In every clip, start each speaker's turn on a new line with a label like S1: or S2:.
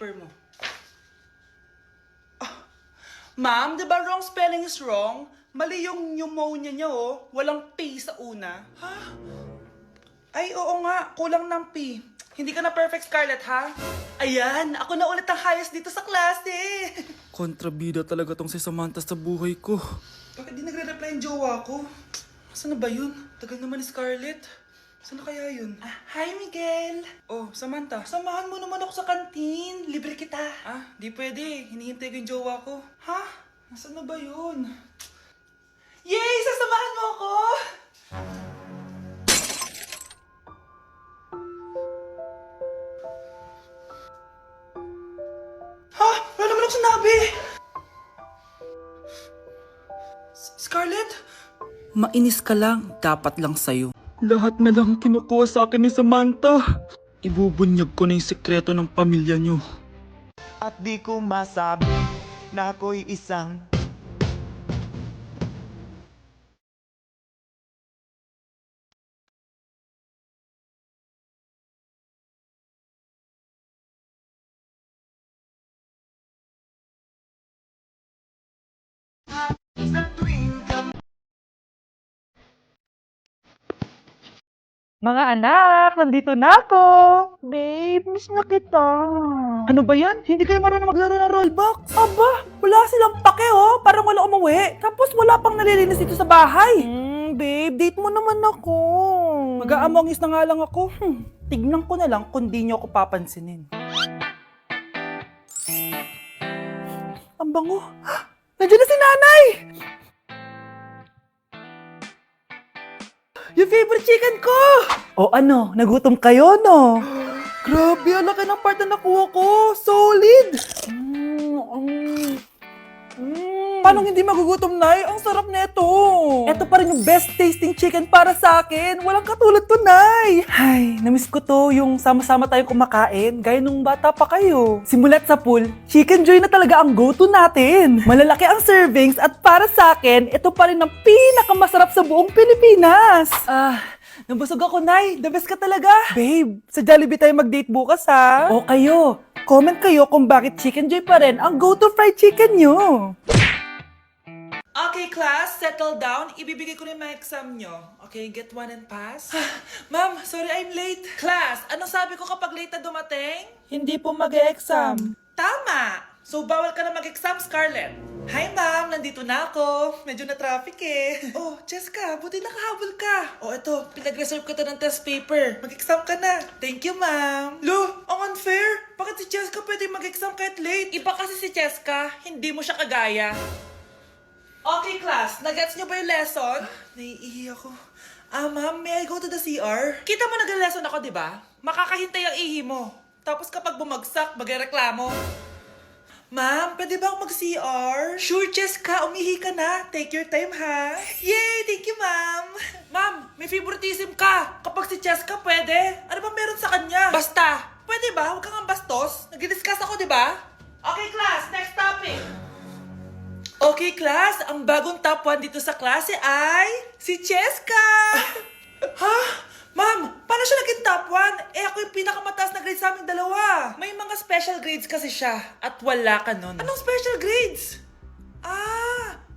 S1: paper mo. Ma'am, di ba wrong spelling is wrong? Mali yung pneumonia niya, oh. Walang P sa una. Ha? Ay, oo nga. Kulang ng P. Hindi ka na perfect, Scarlett, ha? Ayan, ako na ulit ang highest dito sa klase.
S2: Kontrabida talaga tong si Samantha sa buhay ko.
S1: Bakit di nagre-reply yung jowa ko? Saan na ba yun? Tagal naman ni Scarlett. Saan na kaya yun? Hi, Miguel! Oh, Samantha, samahan mo naman ako sa kantin. Libre kita. Di pwede. Hinihintay ko yung jowa ko. Ha? Nasaan na ba yun? Yay! Sasamahan mo ako! Ha? Wala naman ako sinabi! Scarlett?
S2: Mainis ka lang, dapat lang sa'yo. Lahat na lang kinukuha sa akin ni Samantha. Ibubunyag ko na yung sekreto ng pamilya niyo.
S3: At di ko masabi na ako'y isang
S4: Mga anak, nandito na ako! Babe, miss na kita. Ano ba yan? Hindi kayo marunong maglaro ng Roblox?
S1: Aba, wala silang pake oh. Parang wala umuwi. Tapos wala pang nalilinis dito sa bahay.
S4: Babe, date mo naman ako.
S1: Mag-aamongis na nga lang ako. Tignan ko na lang kung di nyo ako papansinin. Ang bango. Nandiyan na si nanay! Yung favorite chicken ko! O ano, nagutom kayo, no? Grabe, ang laki ng part na nakuha ko. Solid! Paano hindi magugutom, Nay? Ang sarap nito. Ito pa rin yung best tasting chicken para sa akin. Walang katulad to, Nay. Ay, namiss ko to yung sama-sama tayong kumakain, gaya nung bata pa kayo. Simulat sa pool, Chicken Joy na talaga ang go-to natin. Malalaki ang servings at para sa akin, ito pa rin ang pinakamasarap sa buong Pilipinas. Nabusog ako, Nay. The best ka talaga. Babe, sa Jollibee tayo mag-date bukas, ha? O kayo, comment kayo kung bakit Chicken Joy pa rin ang go-to fried chicken nyo. Okay, class, settle down. Ibibigay ko na yung mga exam nyo. Okay, get one and pass. Ma'am, sorry I'm late. Class, anong sabi ko kapag late na dumating? Hindi po mag-e-exam. Tama! So, bawal ka na mag-exam, Scarlett. Hi, ma'am. Nandito na ako. Medyo na-traffic eh. Oh, Cheska, buti nakahabol ka. Oh, eto, pinag-reserve ko to ng test paper. Mag-exam ka na. Thank you, ma'am. Lo, ang unfair. Bakit si Cheska pwede mag-exam kahit late? Iba kasi si Cheska, hindi mo siya kagaya. Okay, class. Nagets niyo ba yung lesson? Naiihi ako. Ma'am, may I go to the CR? Kita mo nag-lesson ako, di ba? Makakahintay ang ihi mo. Tapos kapag bumagsak, magreklamo. Ma'am, pwede ba ako mag-CR? Sure, Cheska. Umihi ka na. Take your time, ha? Yay! Thank you, ma'am. Ma'am, may favoritism ka. Kapag si Cheska, pwede. Ano ba meron sa kanya? Basta. Pwede ba? Huwag kang bastos. Nag-discuss ako, di ba? Okay, class. Next topic. Okay, class. Ang bagong top 1 dito sa klase ay si Cheska! Ha? Ma'am, paano siya naging top 1? Eh, ako yung pinakamataas na grade sa aming dalawa. May mga special grades kasi siya at wala ka nun. Anong special grades?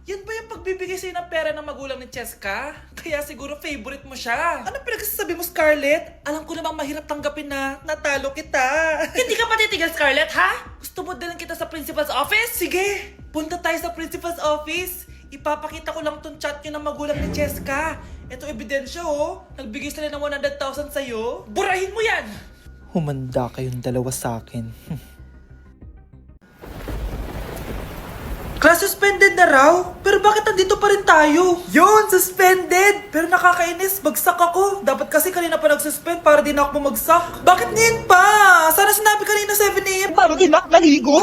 S1: Yan ba yung pagbibigay sa'yo ng pera ng magulang ni Cheska? Kaya siguro favorite mo siya. Ano pinagsasabi mo, Scarlett? Alam ko namang mahirap tanggapin na natalo kita. Hindi ka pa titigil, Scarlett, ha? Gusto mo dalhin kita sa principal's office? Sige, punta tayo sa principal's office. Ipapakita ko lang tong chat nyo ng magulang ni Cheska. Ito ebidensya, oh. Nagbigay sila ng 100,000 sa'yo. Burahin mo yan!
S2: Humanda kayong dalawa sa akin.
S1: Class suspended na raw? Pero bakit nandito pa rin tayo? Yun, suspended! Pero nakakainis, bagsak ako. Dapat kasi kanina pa nag-suspend para di na ako bumagsak. Bakit ngayon pa? Sana sinabi kanina 7 a.m.
S4: Para di na naligo.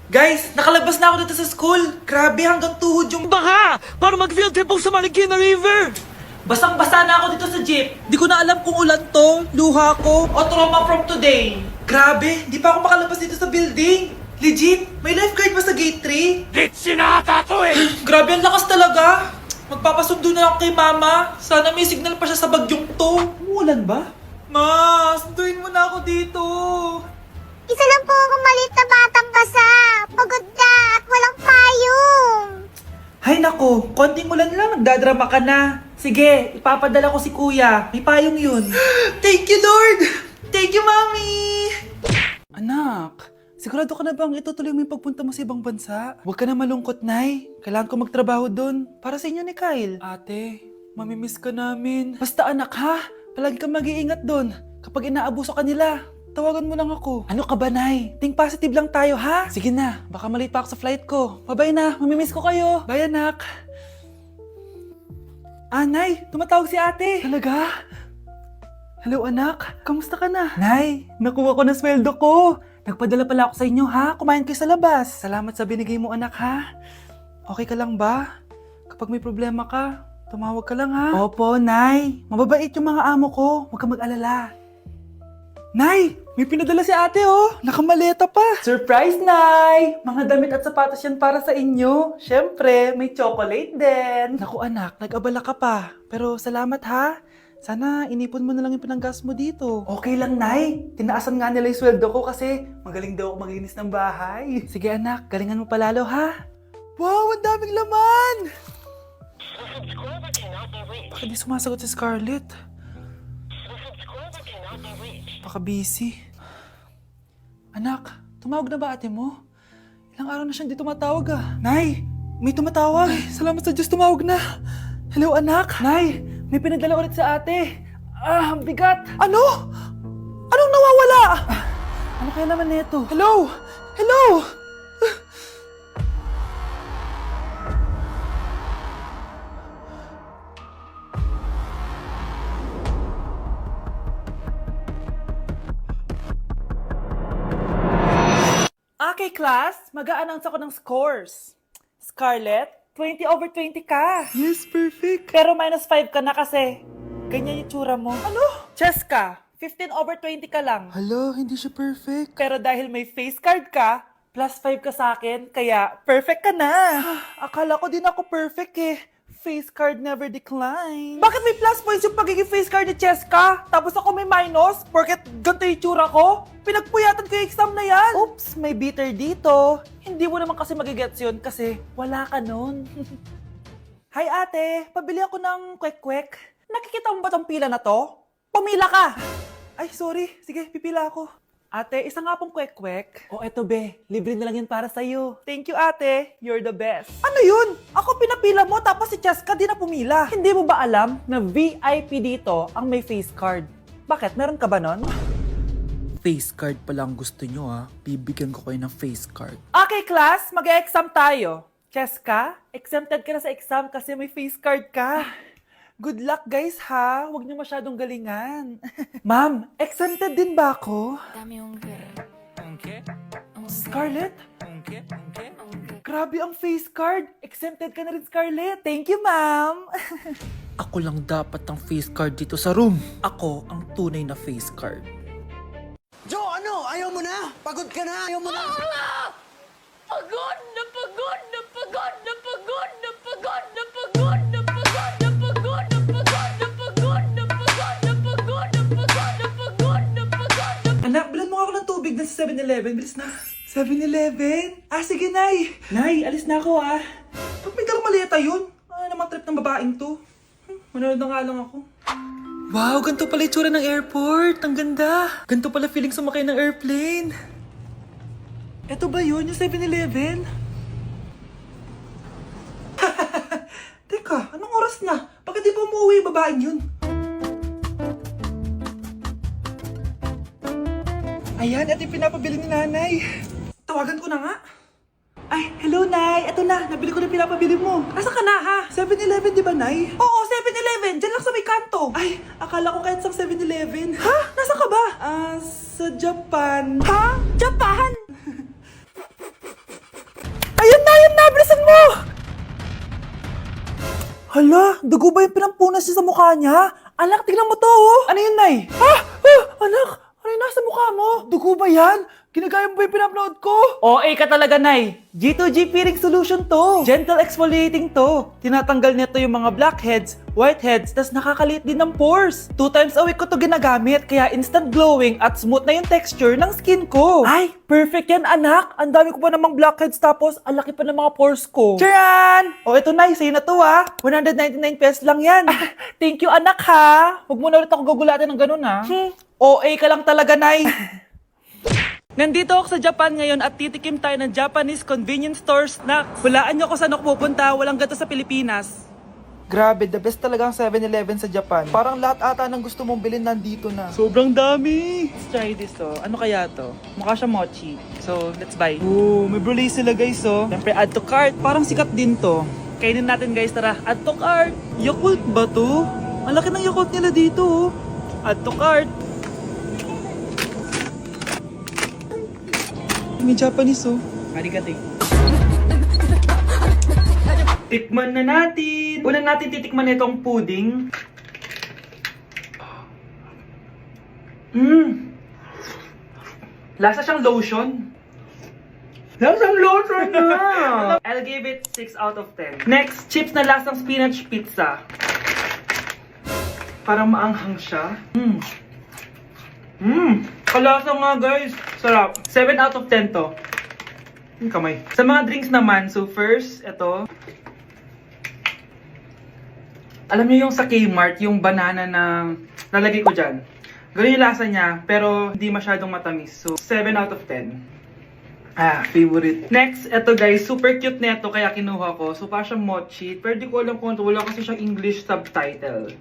S1: Guys, nakalabas na ako dito sa school. Grabe, hanggang tuhod yung...
S4: Baka! Para mag-field trip ako sa Marikina River!
S1: Basang-basa na ako dito sa jeep. Di ko na alam kung ulan to, luha ko, o trauma from today. Grabe, di pa ako makalabas dito sa building. Legit, may lifeguard ba sa gate 3?
S4: Ditsi na ata to eh!
S1: Grabe, ang lakas talaga. Magpapasundo na ako kay mama. Sana may signal pa siya sa bagyong to. Umuulan ba? Ma, sunduin mo na ako dito. nako, konting ulan lang, nagdadrama ka na. Sige, ipapadala ko si kuya. May payong yun. Thank you, Lord! Thank you, Mommy! Anak, sigurado ka na bang itutuloy mo yung pagpunta mo sa ibang bansa? Huwag ka na malungkot, Nay. Kailangan ko magtrabaho doon para sa inyo ni Kyle. Ate, mamimiss ka namin. Basta anak ha, palagi ka mag-iingat doon. Kapag inaabuso ka nila, tawagan mo lang ako. Ano ka ba, Nay? Think positive lang tayo, ha? Sige na, baka malate pa ako sa flight ko. Bye-bye na, mamimiss ko kayo. Bye, anak. Nay, tumatawag si ate. Talaga? Hello, anak. Kamusta ka na? Nay, nakuha ko na sweldo ko. Nagpadala pala ako sa inyo, ha? Kumain kayo sa labas. Salamat sa binigay mo, anak, ha? Okay ka lang ba? Kapag may problema ka, tumawag ka lang, ha? Opo, Nay. Mababait yung mga amo ko. Huwag ka mag-alala. Nay, may pinadala si ate, oh. Nakamaleta pa. Surprise, Nay! Mga damit at sapatos yan para sa inyo. Siyempre, may chocolate din. Naku, anak, nag-abala ka pa. Pero salamat, ha? Sana inipon mo na lang yung pinanggas mo dito. Okay lang, Nay. Tinaasan nga nila yung sweldo ko kasi magaling daw ako maglinis ng bahay. Sige, anak. Galingan mo palalo, ha? Wow, ang daming laman! Bakit di sumasagot si Scarlett? Baka busy. Anak, tumawag na ba ate mo? Ilang araw na siyang di tumatawag ah. Nay, may tumatawag. Ay, salamat sa Diyos, tumawag na. Hello anak. Nay, may pinadala ulit sa ate. Ang bigat. Ano? Anong nawawala? Ano kaya naman nito? Hello? Hello? Okay, class. Mag-a-announce ako ng scores. Scarlett, 20 over 20 ka. Yes, perfect. Pero minus 5 ka na kasi ganyan yung tsura mo. Ano? Cheska, 15 over 20 ka lang. Hala, hindi siya perfect. Pero dahil may face card ka, plus 5 ka sa akin, kaya perfect ka na. Akala ko din ako perfect eh. Face card never decline. Bakit may plus points yung pagiging face card ni Cheska? Tapos ako may minus? Porket ganito yung tsura ko? Pinagpuyatan ko yung exam na yan. Oops, may bitter dito. Hindi mo naman kasi magigets yun kasi wala ka nun. Hi ate, pabili ako ng kwek-kwek. Nakikita mo ba tong pila na to? Pumila ka! Ay, sorry. Sige, pipila ako. Ate, isa nga pong kwek-kwek. O eto be, libre na lang yun para sa'yo. Thank you ate, you're the best. Ano yun? Ako pinapila mo tapos si Cheska di na pumila. Hindi mo ba alam na VIP dito ang may face card? Bakit? Meron ka ba nun?
S2: Face card pala ang gusto nyo ha. Bibigyan ko kayo ng face card.
S1: Okay class, mag-e-exam tayo. Cheska, exempted ka na sa exam kasi may face card ka. Good luck guys ha, huwag niyo masyadong galingan. Ma'am, exempted din ba ako?
S5: Dame un
S1: Scarlett? Grabe ang face card. Exempted ka na rin, Scarlett. Thank you, ma'am.
S2: Ako lang dapat ang face card dito sa room. Ako ang tunay na face card.
S6: Jo, ano? Ayaw mo na? Pagod ka na? Ayaw mo na?
S5: Pagod na pagod na pagod na pagod na pagod na pagod na pagod na pagod na pagod na pagod na pagod na pagod na pagod na pagod na pagod na.
S1: Anak, bilan mo ako ng tubig na sa 7-Eleven. Bilis na. 7-Eleven? Sige, Nay. Nay, alis na ako, ah. Ba't may dalang maleta yun? Ano naman trip ng babaeng to? Manonood na nga lang ako. Wow, ganito pala yung tsura ng airport. Ang ganda. Ganito pala feeling sumakay ng airplane. Eto ba yun, yung 7-Eleven? Teka, anong oras na? Bakit di pa umuwi yung babaeng yun? Ayan, ito yung pinapabili ni nanay. Tawagan ko na nga. Ay, hello, Nay. Eto na, nabili ko na pinapabili mo. Asa ka na, ha? 7-Eleven, di ba, Nay? Oo, 7-Eleven. Diyan lang sa may kanto. Ay, akala ko kahit sa 7-Eleven. Ha? Nasa ka ba? Sa Japan. Ha? Japan? Ayun na, bilisan mo! Hala, dugo ba yung pinampunas niya sa mukha niya? Anak, tignan mo to, oh. Ano yun, Nay? Ha? Anak, ano yung nasa mukha mo? Dugo ba yan? Ginagaya mo ba yung pinupload ko? OA ka talaga, Nay. G2G peeling solution to. Gentle exfoliating to. Tinatanggal nito yung mga blackheads, whiteheads, tas nakakaliit din ng pores. 2 times a week ko to ginagamit, kaya instant glowing at smooth na yung texture ng skin ko. Ay, perfect yan, anak. Ang dami ko pa namang blackheads, tapos ang laki pa ng mga pores ko. Charan! O, ito, Nay, sa'yo na to, 199 pesos lang yan. Thank you, anak, ha. Huwag mo na ulit ako gugulatin ng ganun, ha. OA ka lang talaga, Nay. Nandito ako sa Japan ngayon at titikim tayo ng Japanese convenience store snacks. Hulaan nyo kung saan ako pupunta, walang ganito sa Pilipinas. Grabe, the best talaga ang 7-Eleven sa Japan. Parang lahat ata ng gusto mong bilhin nandito na.
S2: Sobrang dami!
S1: Let's try this, Ano kaya to? Mukha siya mochi. So, let's buy.
S2: Oh, may brulee sila guys,
S1: Siyempre, add to cart. Parang sikat din to. Kainin natin, guys. Tara, add to cart. Yakult ba to? Ang laki ng Yakult nila dito, Add to cart.
S2: May Japanese,
S1: Arigato. Tikman na natin. Una natin titikman itong pudding. Lasa siyang lotion. Lasang lotion na! I'll give it 6 out of 10. Next, chips na lasang spinach pizza. Parang maanghang siya. Kalasa nga, guys. Sarap. 7 out of 10 to. Yung kamay. Sa mga drinks naman, so first, ito. Alam niyo yung sa Kmart, yung banana na lalagay ko dyan. Ganun yung lasa niya, pero hindi masyadong matamis. So, 7 out of 10. Favorite. Next, ito guys, super cute na ito, kaya kinuha ko. So, parang siyang mochi. Pero di ko alam kung ito, wala kasi siyang English subtitle.